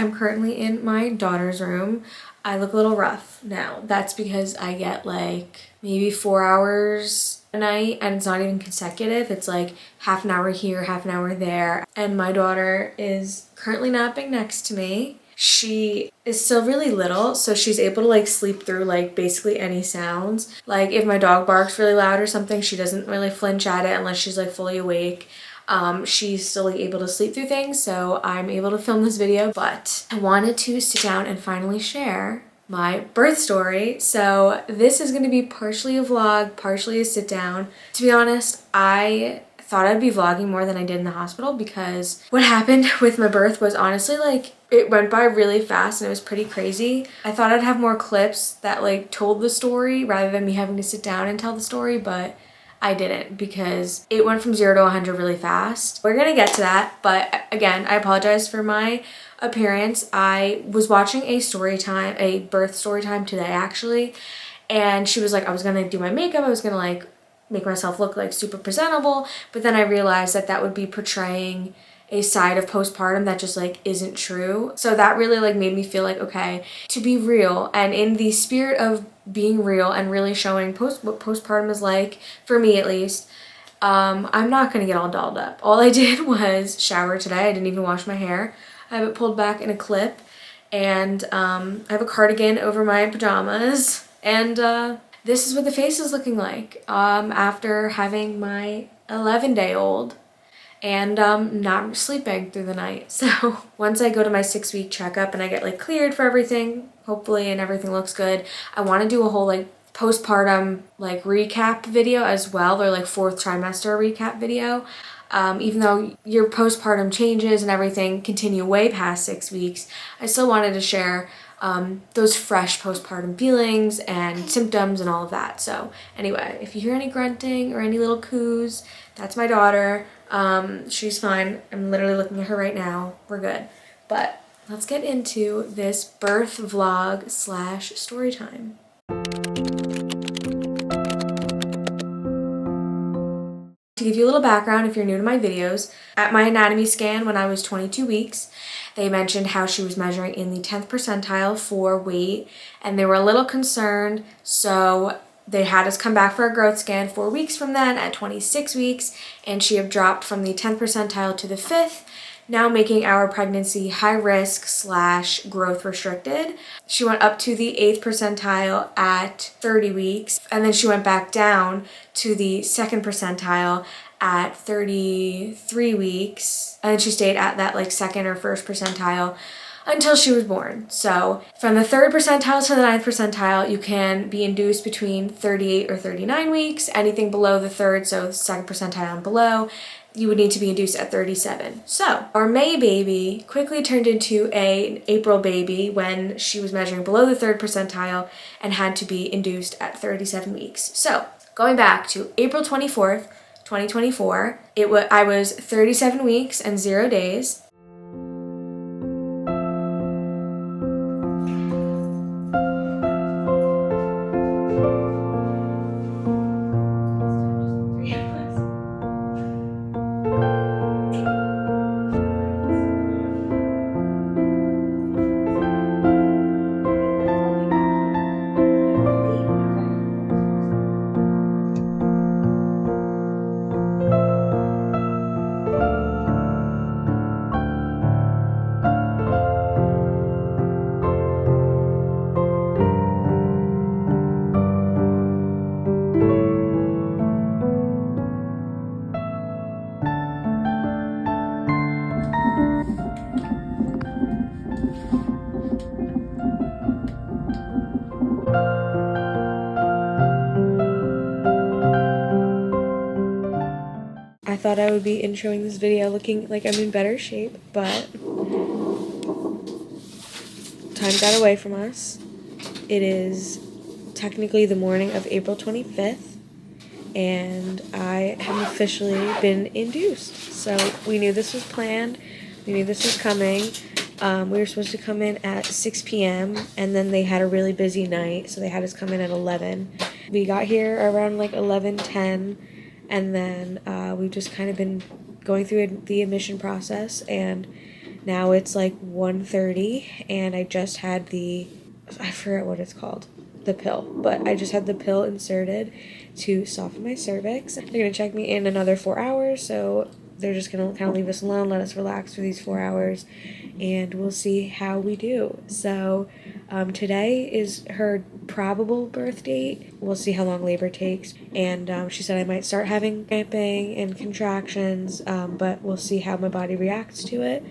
I'm currently in my daughter's room. I look a little rough now. That's because I get like maybe 4 hours a night, and it's not even consecutive. It's like half an hour here, half an hour there. And my daughter is currently napping next to me. She is still really little, so she's able to like sleep through like basically any sounds. Like if my dog barks really loud or something, she doesn't really flinch at it unless she's like fully awake. She's still like, able to sleep through things, so I'm able to film this video. But I wanted to sit down and finally share my birth story. So this is going to be partially a vlog, partially a sit down. To be honest, I thought I'd be vlogging more than I did in the hospital, because what happened with my birth was honestly like it went by really fast and it was pretty crazy. I thought I'd have more clips that like told the story rather than me having to sit down and tell the story, but I didn't, because it went from 0 to 100 really fast. We're gonna get to that, but again, I apologize for my appearance. I was watching a birth story time today actually, and she was like, I was gonna do my makeup, I was gonna like make myself look like super presentable, but then I realized that that would be portraying a side of postpartum that just like isn't true. So that really like made me feel like, okay, to be real and in the spirit of being real and really showing what postpartum is like, for me at least, I'm not gonna get all dolled up. All I did was shower today. I didn't even wash my hair. I have it pulled back in a clip, and I have a cardigan over my pajamas, and this is what the face is looking like after having my 11-day-old and not sleeping through the night. So once I go to my 6-week checkup and I get like cleared for everything, hopefully, and everything looks good, I want to do a whole like postpartum like recap video as well, or like 4th trimester recap video. Even though your postpartum changes and everything continue way past 6 weeks, I still wanted to share those fresh postpartum feelings and symptoms and all of that. So anyway, if you hear any grunting or any little coos, that's my daughter. She's fine. I'm literally looking at her right now. We're good. But let's get into this birth vlog / story time. To give you a little background, if you're new to my videos, at my anatomy scan when I was 22 weeks, they mentioned how she was measuring in the 10th percentile for weight, and they were a little concerned, so they had us come back for a growth scan 4 weeks from then at 26 weeks, and she had dropped from the 10th percentile to the 5th, now making our pregnancy high risk / growth restricted. She went up to the 8th percentile at 30 weeks, and then she went back down to the 2nd percentile at 33 weeks, and then she stayed at that like 2nd or 1st percentile until she was born. So from the 3rd percentile to the 9th percentile, you can be induced between 38 or 39 weeks. Anything below the 3rd, so 2nd percentile and below, you would need to be induced at 37. So our May baby quickly turned into an April baby when she was measuring below the 3rd percentile and had to be induced at 37 weeks. So going back to April 24th, 2024, I was 37 weeks and 0 days. I thought I would be introing this video looking like I'm in better shape, but time got away from us. It is technically the morning of April 25th, and I have officially been induced. So we knew this was planned. We knew this was coming. We were supposed to come in at 6 p.m. and then they had a really busy night, so they had us come in at 11. We got here around like 11:10, and then we've just kind of been going through the admission process, and Now it's like 1:30 and I just had I forget what it's called, the pill, but I just had the pill inserted to soften my cervix. They're gonna check me in another 4 hours, so they're just gonna kind of leave us alone, let us relax for these 4 hours, and we'll see how we do. So today is her probable birth date. We'll see how long labor takes, and she said I might start having cramping and contractions, but we'll see how my body reacts to it.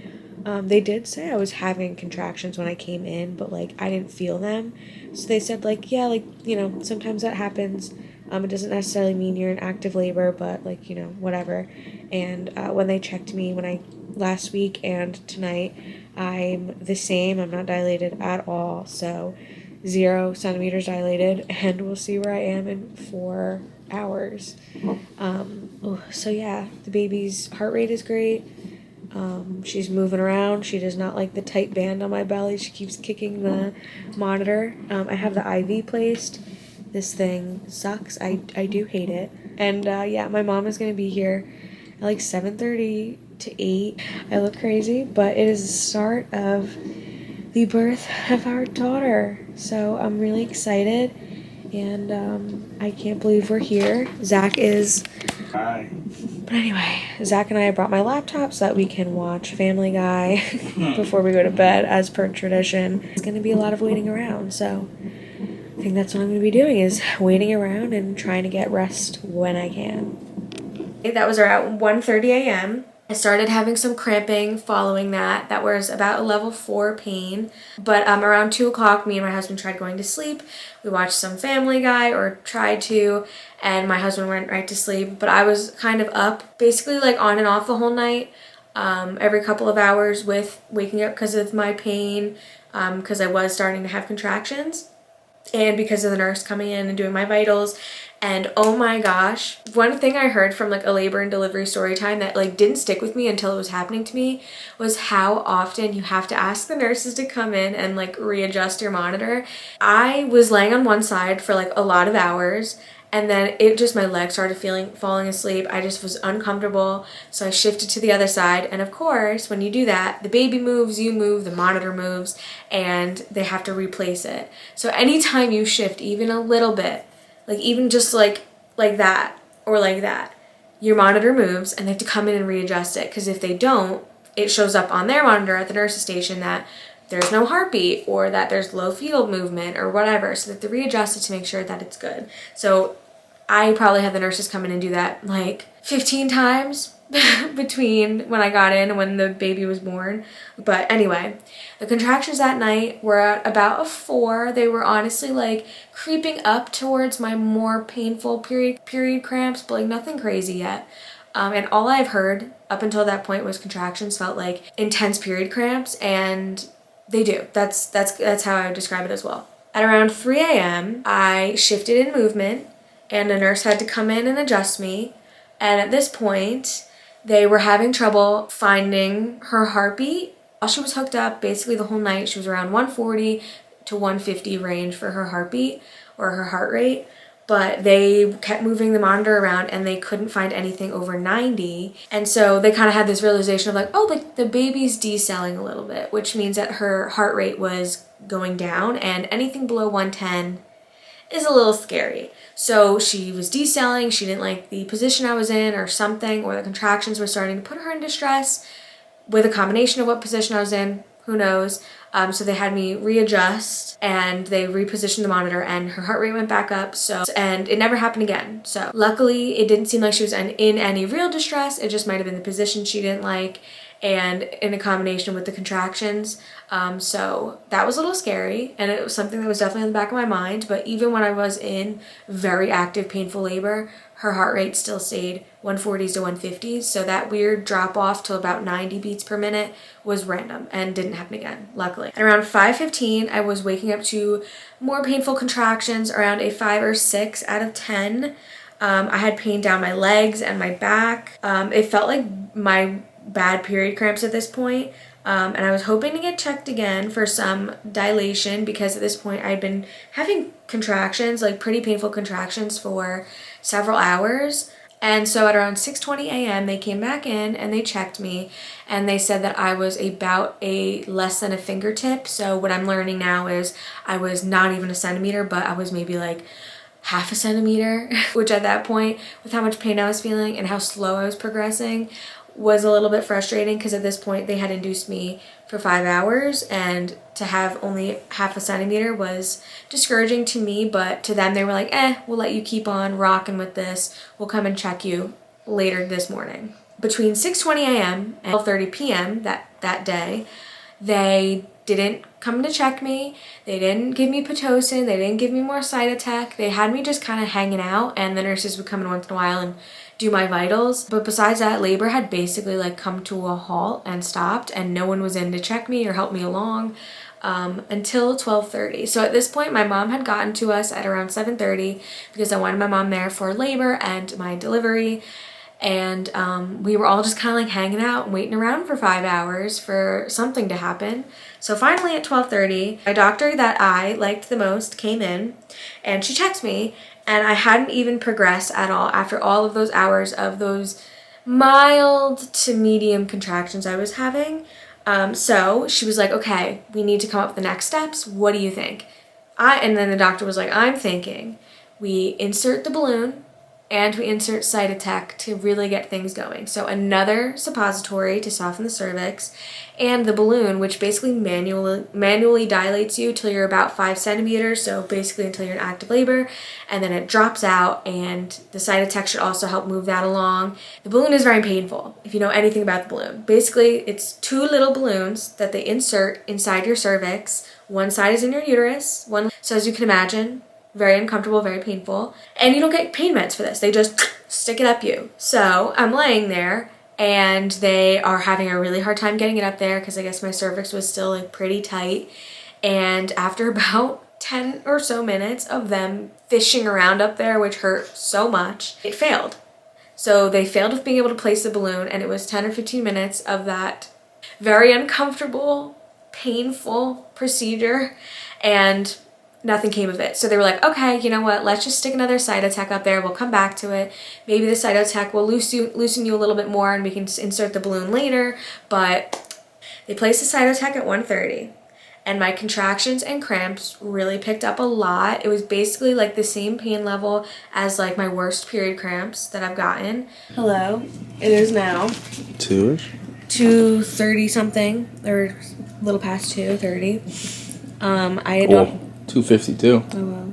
They did say I was having contractions when I came in, but like I didn't feel them. So they said like, yeah, like, you know, sometimes that happens. It doesn't necessarily mean you're in active labor, but like, you know, whatever. And when they checked me last week and tonight, I'm the same. I'm not dilated at all. So 0 centimeters dilated, and we'll see where I am in 4 hours. So yeah, the baby's heart rate is great. She's moving around. She does not like the tight band on my belly. She keeps kicking the monitor. I have the IV placed. This thing sucks. I do hate it. And yeah, my mom is going to be here at like 7:30 to 8. I look crazy, but it is the start of the birth of our daughter. So I'm really excited, and I can't believe we're here. Zach is... Hi. But anyway, Zach and I brought my laptop so that we can watch Family Guy before we go to bed, as per tradition. It's going to be a lot of waiting around, so I think that's what I'm going to be doing, is waiting around and trying to get rest when I can. That was around 1:30 a.m. I started having some cramping following that. That was about a level 4 pain. But around 2 o'clock, me and my husband tried going to sleep. We watched some Family Guy, or tried to, and my husband went right to sleep. But I was kind of up, basically like on and off the whole night, every couple of hours with waking up because of my pain, because I was starting to have contractions, and because of the nurse coming in and doing my vitals. And oh my gosh, one thing I heard from like a labor and delivery story time that like didn't stick with me until it was happening to me was how often you have to ask the nurses to come in and like readjust your monitor. I was laying on one side for like a lot of hours, and then my legs started falling asleep. I just was uncomfortable, so I shifted to the other side. And of course, when you do that, the baby moves, you move, the monitor moves, and they have to replace it. So anytime you shift even a little bit, like even just like that or like that, your monitor moves and they have to come in and readjust it, because if they don't, it shows up on their monitor at the nurse's station that there's no heartbeat or that there's low fetal movement or whatever, so that they readjust it to make sure that it's good. So I probably had the nurses come in and do that like 15 times between when I got in and when the baby was born. But anyway, the contractions that night were at about a 4. They were honestly like creeping up towards my more painful period cramps, but like nothing crazy yet. And all I've heard up until that point was contractions felt like intense period cramps, and they do. That's how I would describe it as well. At around 3 a.m., I shifted in movement, and a nurse had to come in and adjust me. And at this point, they were having trouble finding her heartbeat. While she was hooked up, basically the whole night, she was around 140 to 150 range for her heartbeat, or her heart rate. But they kept moving the monitor around and they couldn't find anything over 90. And so they kind of had this realization of like, oh, like the baby's decelling a little bit, which means that her heart rate was going down, and anything below 110 is a little scary. So she was decelling, she didn't like the position I was in or something, or the contractions were starting to put her in distress, with a combination of what position I was in, who knows. So they had me readjust, and they repositioned the monitor, and her heart rate went back up. And it never happened again. So luckily it didn't seem like she was in any real distress. It just might have been the position she didn't like, and in a combination with the contractions. So that was a little scary, and it was something that was definitely in the back of my mind. But even when I was in very active, painful labor, her heart rate still stayed 140s to 150s. So that weird drop off to about 90 beats per minute was random and didn't happen again, luckily. At around 5:15, I was waking up to more painful contractions, around a 5 or 6 out of 10. I had pain down my legs and my back. It felt like my bad period cramps at this point. And I was hoping to get checked again for some dilation, because at this point I'd been having contractions, like pretty painful contractions, for several hours. And so at around 6:20 a.m. they came back in and they checked me, and they said that I was about a less than a fingertip. So what I'm learning now is I was not even a centimeter, but I was maybe like half a centimeter, which at that point, with how much pain I was feeling and how slow I was progressing, was a little bit frustrating, because at this point they had induced me for 5 hours, and to have only half a centimeter was discouraging to me, but to them they were like, we'll let you keep on rocking with this. We'll come and check you later this morning. Between 6:20 a.m. and 12:30 p.m. that day, they didn't come to check me. They didn't give me Pitocin. They didn't give me more Cytotec. They had me just kind of hanging out, and the nurses would come in once in a while and do my vitals. But besides that, labor had basically like come to a halt and stopped, and no one was in to check me or help me along until 12:30. So at this point, my mom had gotten to us at around 7:30 because I wanted my mom there for labor and my delivery. And we were all just kind of like hanging out and waiting around for 5 hours for something to happen. So finally at 12:30, my doctor that I liked the most came in, and she checked me, and I hadn't even progressed at all after all of those hours of those mild to medium contractions I was having. So she was like, okay, we need to come up with the next steps. What do you think? And then the doctor was like, I'm thinking we insert the balloon and we insert Cytotec to really get things going. So another suppository to soften the cervix, and the balloon, which basically manually dilates you till you're about 5 centimeters, so basically until you're in active labor, and then it drops out, and the Cytotec should also help move that along. The balloon is very painful, if you know anything about the balloon. Basically, it's 2 little balloons that they insert inside your cervix. One side is in your uterus, so as you can imagine, very uncomfortable, very painful. And you don't get pain meds for this. They just stick it up you. So I'm laying there, and they are having a really hard time getting it up there because I guess my cervix was still like pretty tight. And after about 10 or so minutes of them fishing around up there, which hurt so much, it failed. So they failed with being able to place the balloon, and it was 10 or 15 minutes of that very uncomfortable, painful procedure, and nothing came of it. So they were like, okay, you know what, let's just stick another Cytotec up there. We'll come back to it. Maybe the Cytotec will loosen you a little bit more, and we can insert the balloon later. But they placed the Cytotec at 1:30, and my contractions and cramps really picked up a lot. It was basically like the same pain level as like my worst period cramps that I've gotten. Hello, it is now 2:30 something, or a little past 2:30. I don't. 2:52. Oh well.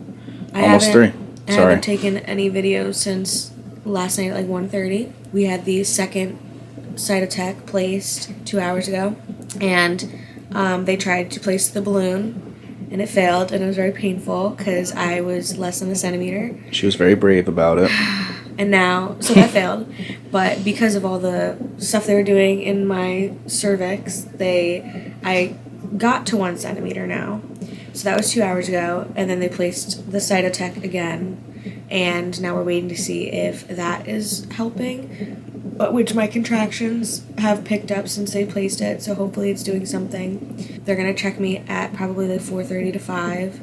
Almost 3. I haven't taken any videos since last night at like 1:30. We had the second Cytotec placed 2 hours ago, and they tried to place the balloon, and it failed, and it was very painful because I was less than a centimeter. She was very brave about it. And now, so that failed, but because of all the stuff they were doing in my cervix, I got to 1 centimeter now. So that was 2 hours ago, and then they placed the Cytotec again, and now we're waiting to see if that is helping, but which my contractions have picked up since they placed it, so hopefully it's doing something. They're going to check me at probably like 4:30 to 5,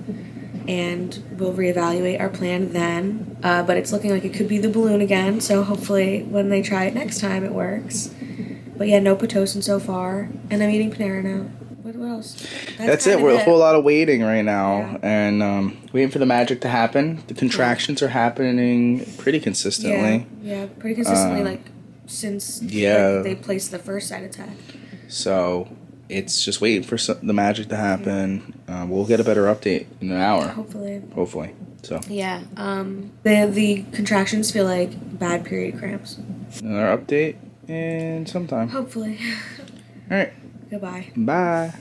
and we'll reevaluate our plan then, but it's looking like it could be the balloon again, so hopefully when they try it next time it works. But yeah, no Pitocin so far, and I'm eating Panera now. What else? That's it. We're a whole lot of waiting right now, and waiting for the magic to happen. The contractions are happening pretty consistently. Yeah, pretty consistently, like since like, they placed the first Cytotec. So it's just waiting for the magic to happen. We'll get a better update in an hour. Hopefully. So yeah, the contractions feel like bad period cramps. Another update in some time. Hopefully. All right. Goodbye. Bye.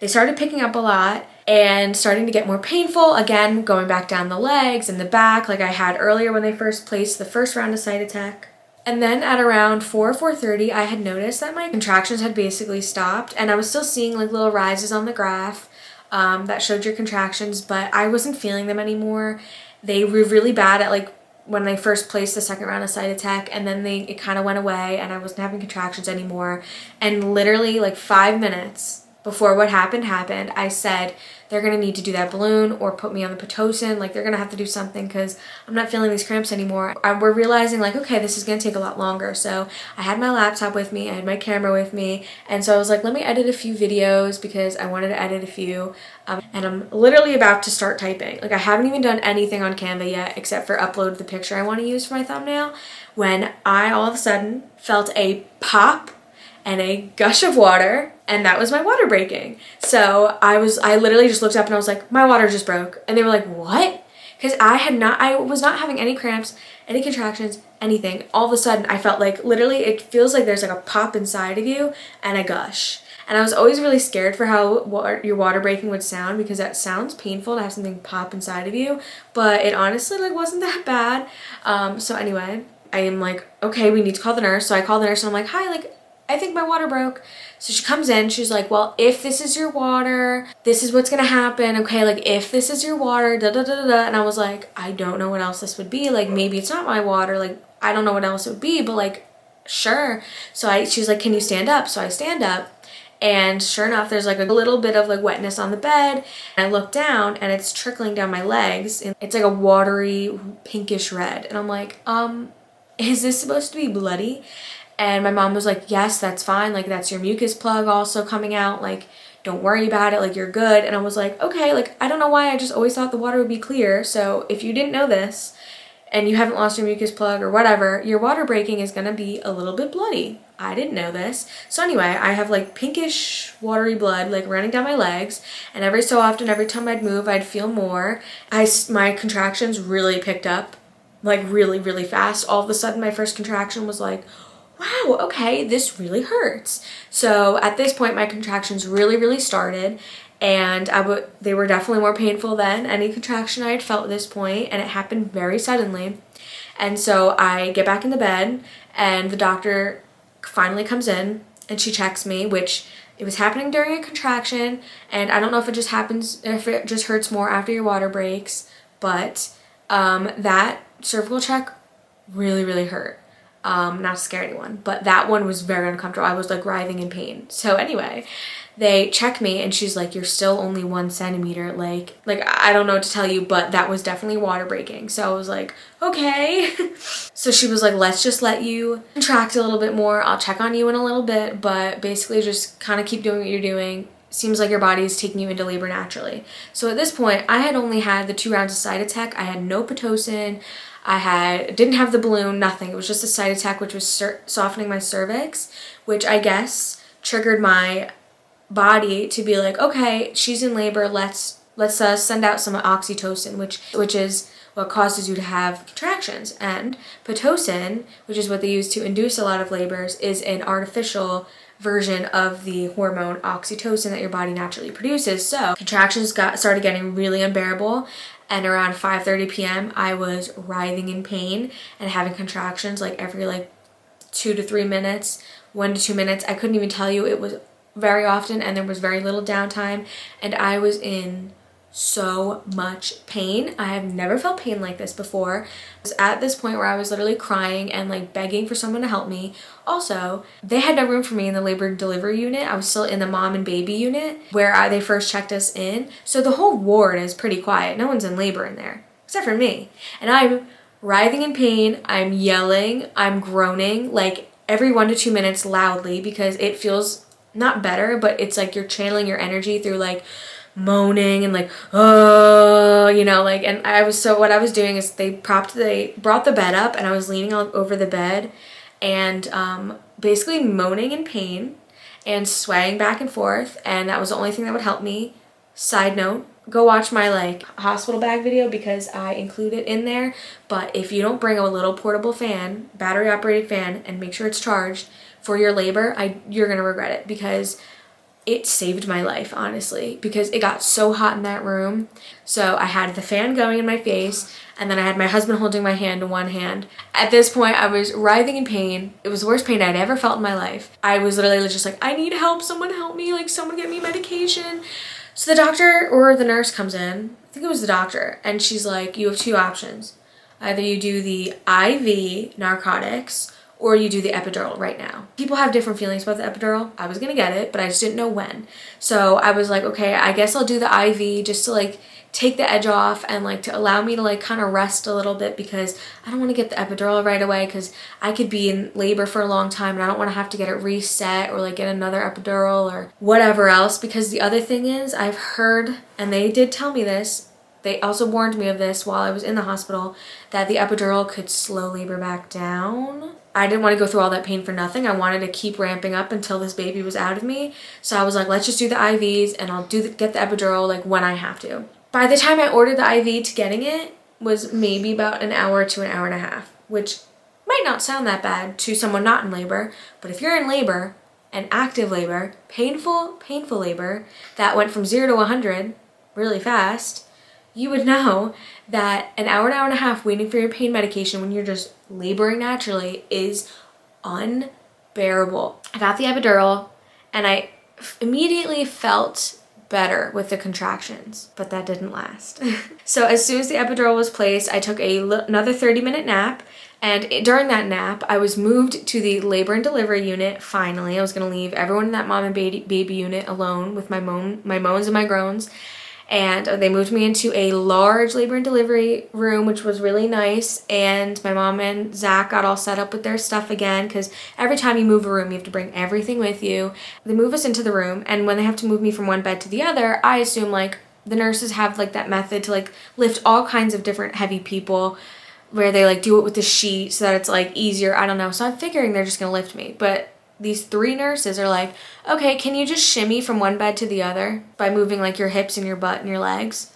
They started picking up a lot and starting to get more painful, again, going back down the legs and the back like I had earlier when they first placed the first round of Cytotec. And then at around 4:30, I had noticed that my contractions had basically stopped, and I was still seeing like little rises on the graph that showed your contractions, but I wasn't feeling them anymore. They were really bad at like when they first placed the second round of Cytotec, and then it kind of went away, and I wasn't having contractions anymore. And literally like 5 minutes before what happened, I said they're gonna need to do that balloon or put me on the Pitocin. Like, they're gonna have to do something because I'm not feeling these cramps anymore. We're realizing like, okay, this is gonna take a lot longer. So I had my laptop with me, I had my camera with me, and so I was like, let me edit a few videos because I wanted to edit a few. And I'm literally about to start typing. Like, I haven't even done anything on Canva yet except for upload the picture I want to use for my thumbnail, when I all of a sudden felt a pop and a gush of water, and that was my water breaking. So I literally just looked up and I was like, my water just broke. And they were like, what? Because I was not having any cramps, any contractions, anything. All of a sudden I felt like, literally, it feels like there's like a pop inside of you and a gush. And I was always really scared for how your water breaking would sound, because that sounds painful to have something pop inside of you, but it honestly like wasn't that bad. So anyway, I am like, okay, we need to call the nurse. So I call the nurse and I'm like, hi, like, I think my water broke. So she comes in, she's like, well, if this is your water, this is what's gonna happen. Okay, like, if this is your water, da da da da da. And I was like, I don't know what else this would be. Like, maybe it's not my water. Like, I don't know what else it would be, but like, sure. So she's like, can you stand up? So I stand up. And sure enough, there's like a little bit of like wetness on the bed. And I look down and it's trickling down my legs. And it's like a watery pinkish red. And I'm like, is this supposed to be bloody? And my mom was like, yes, that's fine. Like, that's your mucus plug also coming out. Like, don't worry about it. Like, you're good. And I was like, okay, like, I don't know why. I just always thought the water would be clear. So if you didn't know this and you haven't lost your mucus plug or whatever, your water breaking is going to be a little bit bloody. I didn't know this. So anyway, I have like pinkish watery blood like running down my legs. And every so often, every time I'd move, I'd feel more. My contractions really picked up, like really, really fast. All of a sudden, my first contraction was like, wow, okay, this really hurts. So at this point, my contractions really, really started, and they were definitely more painful than any contraction I had felt at this point, and it happened very suddenly. And so I get back in the bed, and the doctor finally comes in, and she checks me, which it was happening during a contraction, and I don't know if it just hurts more after your water breaks, but that cervical check really, really hurt. Not to scare anyone, but that one was very uncomfortable. I was like writhing in pain. So anyway, they check me and she's like, you're still only 1 centimeter. Like I don't know what to tell you, but that was definitely water breaking. So I was like, okay. So she was like, let's just let you contract a little bit more. I'll check on you in a little bit, but basically just kind of keep doing what you're doing. Seems like your body is taking you into labor naturally. So at this point, I had only had the 2 rounds of Cytotec. I had no Pitocin. Didn't have the balloon, nothing. It was just a Cytotec, which was softening my cervix, which I guess triggered my body to be like, okay, she's in labor. Let's send out some oxytocin, which is what causes you to have contractions. And Pitocin, which is what they use to induce a lot of labors, is an artificial version of the hormone oxytocin that your body naturally produces. So contractions started getting really unbearable. And around 5:30 p.m. I was writhing in pain and having contractions like every like 2 to 3 minutes, 1 to 2 minutes. I couldn't even tell you. It was very often, and there was very little downtime, and I was in so much pain. I have never felt pain like this before. I was at this point where I was literally crying and like begging for someone to help me. Also, they had no room for me in the labor and delivery unit. I was still in the mom and baby unit where they first checked us in. So the whole ward is pretty quiet. No one's in labor in there except for me. And I'm writhing in pain. I'm yelling. I'm groaning like every 1 to 2 minutes loudly because it feels not better, but it's like you're channeling your energy through like moaning and like, oh, you know, like, and what I was doing is they brought the bed up and I was leaning over the bed and basically moaning in pain and swaying back and forth, and that was the only thing that would help me. Side note, go watch my like hospital bag video because I include it in there, but if you don't bring a little portable fan, battery operated fan, and make sure it's charged for your labor, you're gonna regret it because it saved my life, honestly, because it got so hot in that room. So I had the fan going in my face, and then I had my husband holding my hand in one hand. At this point, I was writhing in pain. It was the worst pain I'd ever felt in my life. I was literally just like, I need help. Someone help me. Like, someone get me medication. So the doctor or the nurse comes in. I think it was the doctor. And she's like, you have 2 options. Either you do the IV narcotics or you do the epidural right now. People have different feelings about the epidural. I was gonna get it, but I just didn't know when. So I was like, okay, I guess I'll do the IV just to like take the edge off and like to allow me to like kind of rest a little bit, because I don't want to get the epidural right away because I could be in labor for a long time and I don't want to have to get it reset or like get another epidural or whatever else. Because the other thing is, I've heard, and they did tell me this, they also warned me of this while I was in the hospital, that the epidural could slow labor back down. I didn't want to go through all that pain for nothing. I wanted to keep ramping up until this baby was out of me. So I was like, let's just do the IVs and I'll get the epidural like when I have to. By the time I ordered the IV to getting it was maybe about an hour to an hour and a half, which might not sound that bad to someone not in labor, but if you're in labor, and active labor, painful labor, that went from 0 to 100 really fast, you would know that an hour and a half waiting for your pain medication when you're just laboring naturally is unbearable. I got the epidural and I immediately felt better with the contractions, but that didn't last. So as soon as the epidural was placed, I took another 30-minute nap, and during that nap, I was moved to the labor and delivery unit. Finally, I was gonna leave everyone in that mom and baby unit alone with my moans and my groans. And they moved me into a large labor and delivery room, which was really nice. And my mom and Zach got all set up with their stuff again, because every time you move a room, you have to bring everything with you. They move us into the room, and when they have to move me from one bed to the other, I assume like the nurses have like that method to like lift all kinds of different heavy people, where they like do it with the sheet so that it's like easier. I don't know. So I'm figuring they're just gonna lift me, but these 3 nurses are like, okay, can you just shimmy from one bed to the other by moving like your hips and your butt and your legs?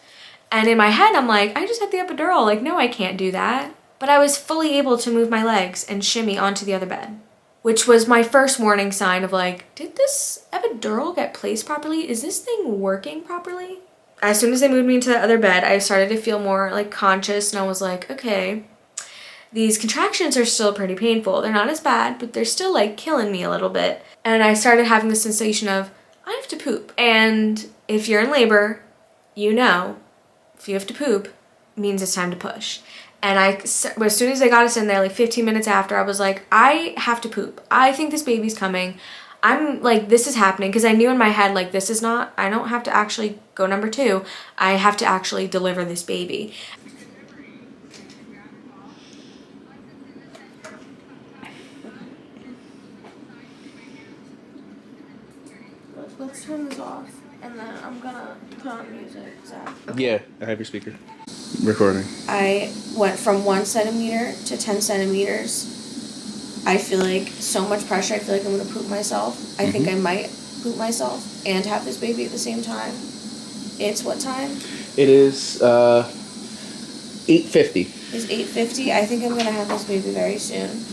And in my head, I'm like, I just had the epidural. Like, no, I can't do that. But I was fully able to move my legs and shimmy onto the other bed, which was my first warning sign of like, did this epidural get placed properly? Is this thing working properly? As soon as they moved me into the other bed, I started to feel more like conscious, and I was like, okay, these contractions are still pretty painful. They're not as bad, but they're still like killing me a little bit. And I started having the sensation of, I have to poop. And if you're in labor, you know, if you have to poop, it means it's time to push. And as soon as they got us in there, like 15 minutes after, I was like, I have to poop. I think this baby's coming. I'm like, this is happening, because I knew in my head, like, this is not, I don't have to actually go number 2. I have to actually deliver this baby. Let's turn this off, and then I'm gonna put on music. Okay. Yeah, I have your speaker. Recording. I went from 1 centimeter to 10 centimeters. I feel like so much pressure. I feel like I'm gonna poop myself. I think I might poop myself and have this baby at the same time. It's what time? It is 8:50. It's 8:50. I think I'm gonna have this baby very soon.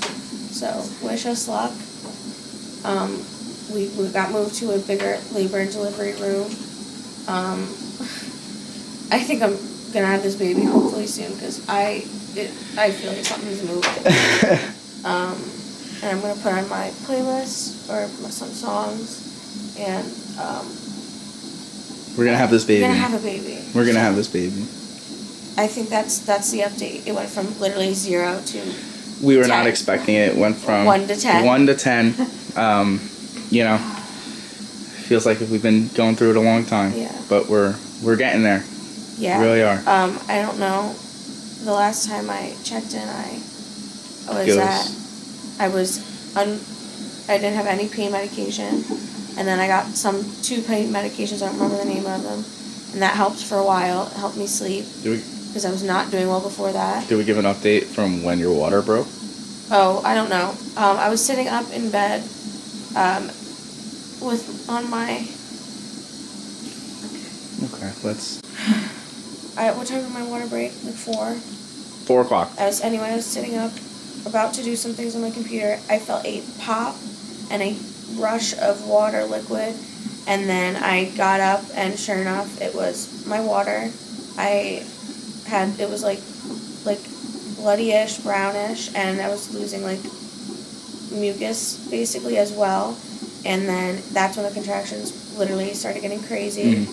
So wish us luck. We got moved to a bigger labor and delivery room. I think I'm gonna have this baby hopefully soon, because I feel like something's moving. And I'm gonna put on my playlist or some songs, and we're gonna have this baby. We're gonna have a baby. We're gonna have this baby. I think that's the update. It went from literally 0 to We were 10. not expecting it. It went from 1 to 10. 1 to 10. You know, feels like we've been going through it a long time. Yeah. But we're getting there. Yeah. We really are. I don't know. The last time I checked in, I didn't have any pain medication, and then I got 2 pain medications. I don't remember the name of them, and that helped for a while. It helped me sleep because I was not doing well before that. Did we give an update from when your water broke? Oh, I don't know. I was sitting up in bed, on my. Okay, let's. What time did my water break? Like 4. 4 o'clock. I was sitting up, about to do some things on my computer. I felt a pop and a rush of water liquid, and then I got up, and sure enough, it was my water. It was like bloody-ish, brownish, and I was losing like mucus basically as well. And then that's when the contractions literally started getting crazy.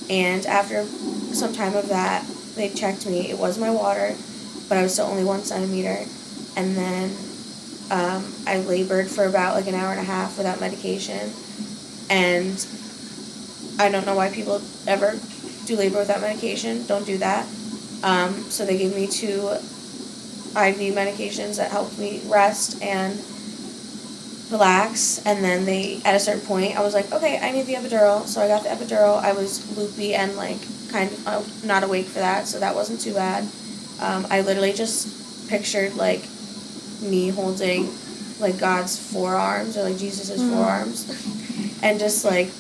And after some time of that, they checked me. It was my water, but I was still only 1 centimeter. And then I I labored for about like an hour and a half without medication, and I don't know why people ever do labor without medication. Don't do that. So they gave me 2 IV medications that helped me rest and relax, and then at a certain point I was like, okay, I need the epidural, so I got the epidural. I was loopy and like kind of not awake for that, so that wasn't too bad. I literally just pictured like me holding like God's forearms or like Jesus's forearms and just like,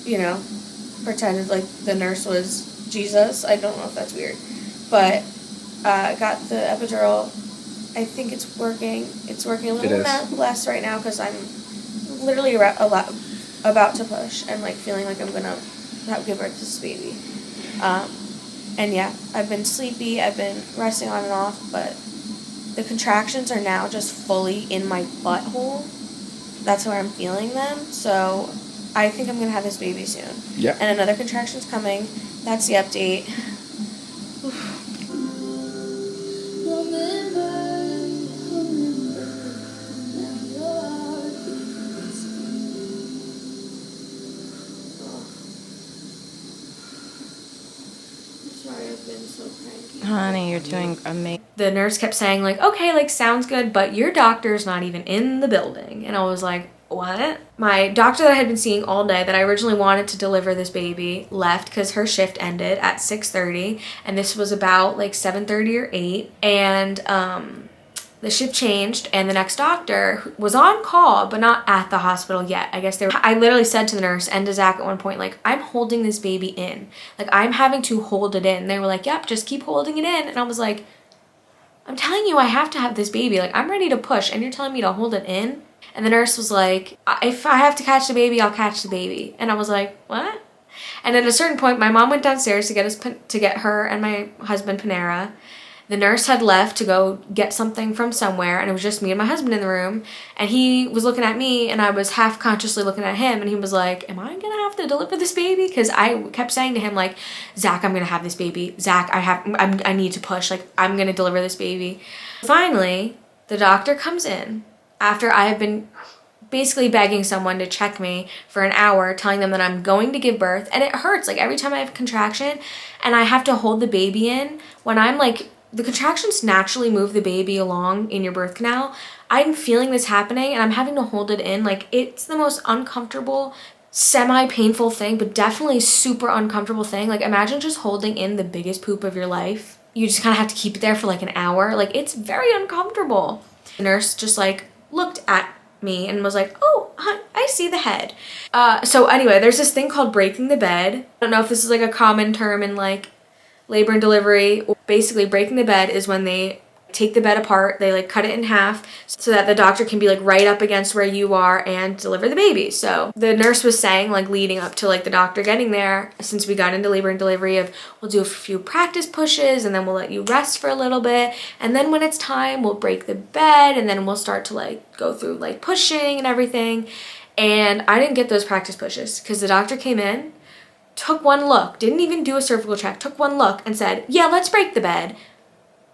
you know, pretended like the nurse was Jesus. I don't know if that's weird, but got the epidural. I think it's working. It's working a little less right now because I'm literally about to push and like feeling like I'm gonna give birth to this baby. And yeah, I've been sleepy. I've been resting on and off, but the contractions are now just fully in my butthole. That's where I'm feeling them. So I think I'm gonna have this baby soon. Yeah. And another contraction's coming. That's the update. Honey, you're doing amazing. The nurse kept saying like, okay, like sounds good, but your doctor's not even in the building. And I was like, what? My doctor that I had been seeing all day that I originally wanted to deliver this baby left because her shift ended at 6:30, and this was about like 7:30 or 8. And the shift changed, and the next doctor was on call but not at the hospital yet. I guess I literally said to the nurse and to Zach at one point, like, I'm holding this baby in. Like, I'm having to hold it in. They were like, yep, just keep holding it in. And I was like, I'm telling you I have to have this baby. Like, I'm ready to push, and you're telling me to hold it in? And the nurse was like, if I have to catch the baby, I'll catch the baby. And I was like, what? And at a certain point, my mom went downstairs to get her and my husband Panera. The nurse had left to go get something from somewhere, and it was just me and my husband in the room. And he was looking at me, and I was half consciously looking at him, and he was like, am I gonna have to deliver this baby? Because I kept saying to him, like, Zach, I'm gonna have this baby. Zach, I need to push. Like, I'm gonna deliver this baby. Finally, the doctor comes in after I have been basically begging someone to check me for an hour, telling them that I'm going to give birth, and it hurts. Like, every time I have a contraction and I have to hold the baby in, when I'm like, the contractions naturally move the baby along in your birth canal. I'm feeling this happening and I'm having to hold it in. Like, it's the most uncomfortable, semi-painful thing, but definitely super uncomfortable thing. Like, imagine just holding in the biggest poop of your life. You just kind of have to keep it there for like an hour. Like, it's very uncomfortable. The nurse just like looked at me and was like, oh, I see the head. So anyway, there's this thing called breaking the bed. I don't know if this is like a common term in like labor and delivery. Basically, breaking the bed is when they take the bed apart, they like cut it in half so that the doctor can be like right up against where you are and deliver the baby. So the nurse was saying, like, leading up to like the doctor getting there, since we got into labor and delivery, of we'll do a few practice pushes and then we'll let you rest for a little bit, and then when it's time we'll break the bed and then we'll start to like go through like pushing and everything. And I didn't get those practice pushes because the doctor came in, took one look, didn't even do a cervical check, took one look and said, yeah, let's break the bed.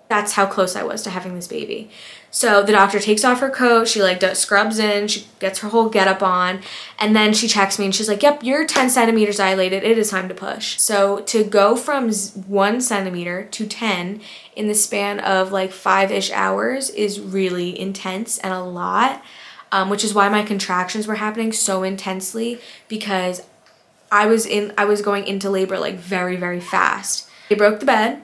That's how close I was to having this baby. So the doctor takes off her coat, she like scrubs in, she gets her whole getup on, and then she checks me and she's like, yep, you're 10 centimeters dilated, it is time to push. So to go from 1 centimeter to 10 in the span of like 5-ish hours is really intense and a lot, which is why my contractions were happening so intensely, because I was going into labor like very, very fast. They broke the bed,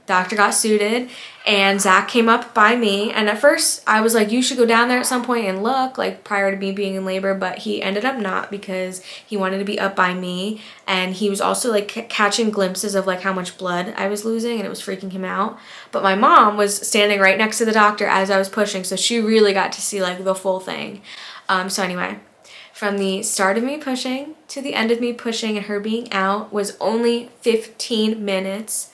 doctor got suited, and Zach came up by me. And at first I was like, you should go down there at some point and look, like prior to me being in labor, but he ended up not, because he wanted to be up by me. And he was also like catching glimpses of like how much blood I was losing, and it was freaking him out. But my mom was standing right next to the doctor as I was pushing, so she really got to see like the full thing. So anyway, from the start of me pushing to the end of me pushing and her being out was only 15 minutes.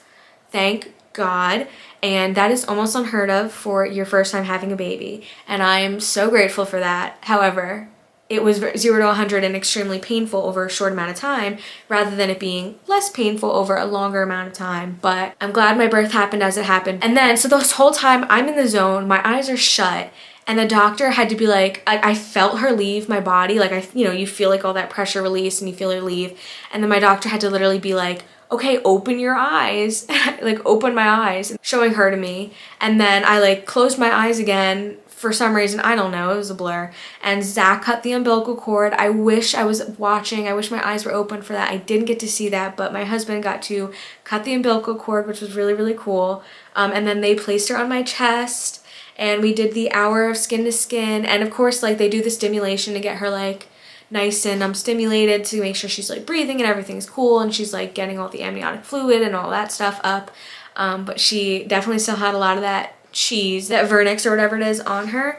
Thank God. And that is almost unheard of for your first time having a baby. And I am so grateful for that. However, it was 0 to 100 and extremely painful over a short amount of time, rather than it being less painful over a longer amount of time. But I'm glad my birth happened as it happened. And then, so this whole time I'm in the zone, my eyes are shut, And the doctor had to be like, I felt her leave my body. Like, you feel like all that pressure release and you feel her leave. And then my doctor had to literally be like, okay, open your eyes. Like, open my eyes, showing her to me. And then I like closed my eyes again for some reason. I don't know, it was a blur. And Zach cut the umbilical cord. I wish I was watching. I wish my eyes were open for that. I didn't get to see that, but my husband got to cut the umbilical cord, which was really, really cool. And then they placed her on my chest. And we did the hour of skin to skin. And of course, like, they do the stimulation to get her like nice and stimulated to make sure she's like breathing and everything's cool and she's like getting all the amniotic fluid and all that stuff up. But she definitely still had a lot of that cheese, that vernix or whatever it is on her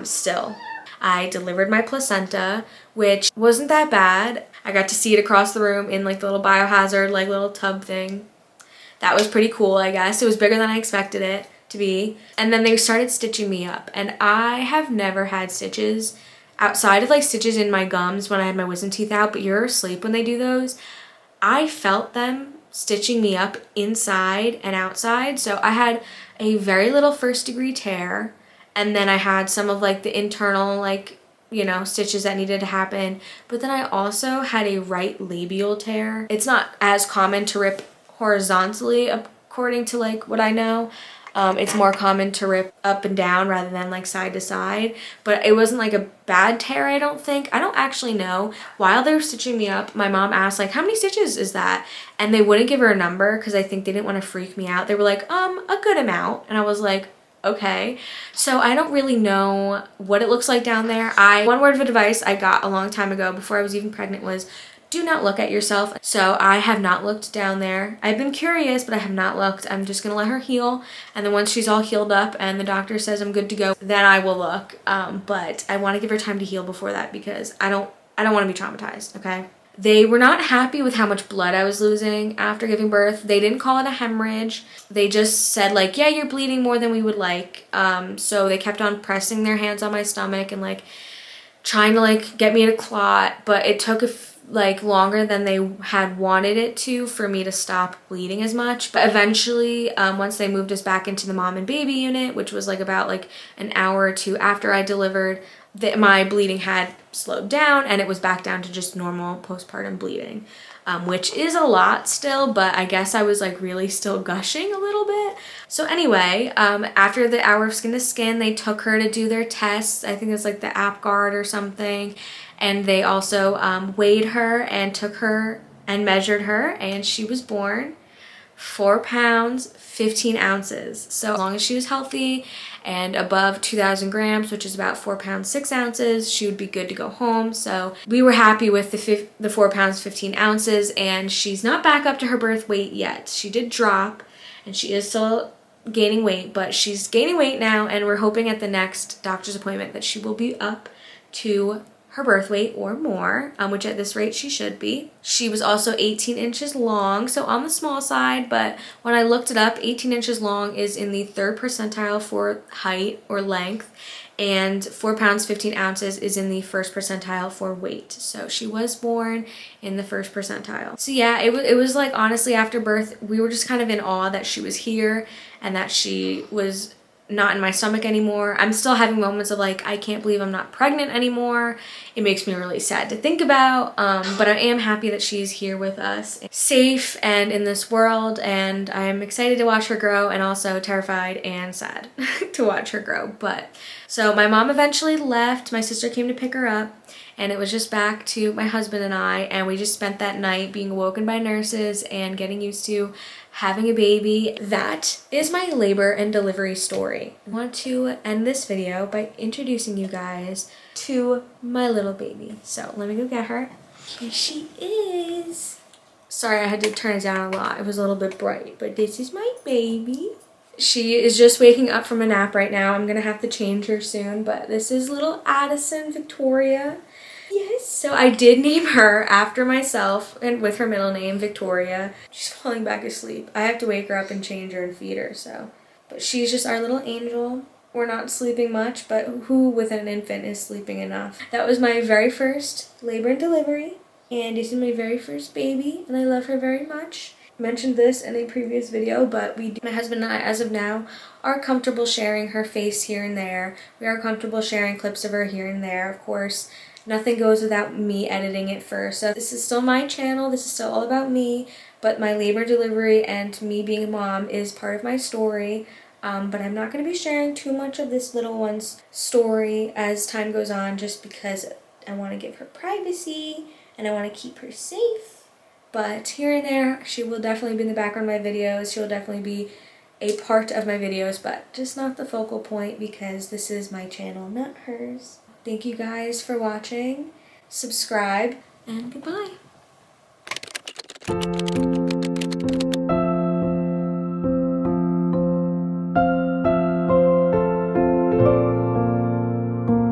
still. I delivered my placenta, which wasn't that bad. I got to see it across the room in like the little biohazard like little tub thing. That was pretty cool, I guess. It was bigger than I expected it to be. And then they started stitching me up, and I have never had stitches outside of like stitches in my gums when I had my wisdom teeth out, but you're asleep when they do those. I felt them stitching me up inside and outside. So I had a very little 1st-degree tear, and then I had some of like the internal like stitches that needed to happen, but then I also had a right labial tear. It's not as common to rip horizontally according to like what I know. It's more common to rip up and down rather than like side to side, but it wasn't like a bad tear, I don't think. I don't actually know. While they were stitching me up, my mom asked like, how many stitches is that? And they wouldn't give her a number because I think they didn't want to freak me out. They were like, a good amount. And I was like, okay. So I don't really know what it looks like down there. One word of advice I got a long time ago before I was even pregnant was, do not look at yourself. So I have not looked down there. I've been curious, but I have not looked. I'm just gonna let her heal. And then once she's all healed up and the doctor says I'm good to go, then I will look. But I wanna give her time to heal before that because I don't wanna be traumatized, okay? They were not happy with how much blood I was losing after giving birth. They didn't call it a hemorrhage. They just said like, yeah, you're bleeding more than we would like. So they kept on pressing their hands on my stomach and like trying to like get me to clot, but it took like longer than they had wanted it to for me to stop bleeding as much. But eventually, once they moved us back into the mom and baby unit, which was like about like an hour or two after I delivered, my bleeding had slowed down and it was back down to just normal postpartum bleeding, which is a lot still, but I guess I was like really still gushing a little bit. So anyway, after the hour of skin to skin, they took her to do their tests. I think it's like the APGARD or something. And they also weighed her and took her and measured her, and she was born 4 pounds, 15 ounces. So as long as she was healthy and above 2,000 grams, which is about 4 pounds, 6 ounces, she would be good to go home. So we were happy with the 4 pounds, 15 ounces, and she's not back up to her birth weight yet. She did drop, and she is still gaining weight, but she's gaining weight now, and we're hoping at the next doctor's appointment that she will be up to her birth weight or more, which at this rate she should be. She was also 18 inches long, so on the small side, but when I looked it up, 18 inches long is in the 3rd percentile for height or length, and 4 pounds 15 ounces is in the 1st percentile for weight. So she was born in the 1st percentile. So yeah, it was like, honestly, after birth we were just kind of in awe that she was here and that she was not in my stomach anymore. I'm still having moments of like, I can't believe I'm not pregnant anymore. It makes me really sad to think about, but I am happy that she's here with us, safe and in this world, and I'm excited to watch her grow and also terrified and sad to watch her grow. But so my mom eventually left. My sister came to pick her up, and it was just back to my husband and I, and we just spent that night being awoken by nurses and getting used to having a baby. That is my labor and delivery story. I want to end this video by introducing you guys to my little baby. So let me go get her. Here she is. Sorry, I had to turn it down a lot. It was a little bit bright, but this is my baby. She is just waking up from a nap right now. I'm gonna have to change her soon, but this is little Addison Victoria. Yes, so I did name her after myself and with her middle name, Victoria. She's falling back asleep. I have to wake her up and change her and feed her, so. But she's just our little angel. We're not sleeping much, but who with an infant is sleeping enough? That was my very first labor and delivery, and this is my very first baby, and I love her very much. mentioned this in a previous video, but my husband and I, as of now, are comfortable sharing her face here and there. We are comfortable sharing clips of her here and there. Of course, nothing goes without me editing it first. So this is still my channel. This is still all about me, but my labor delivery and me being a mom is part of my story. But I'm not going to be sharing too much of this little one's story as time goes on, just because I want to give her privacy and I want to keep her safe. But here and there, she will definitely be in the background of my videos. She will definitely be a part of my videos, but just not the focal point because this is my channel, not hers. Thank you guys for watching. Subscribe, and goodbye.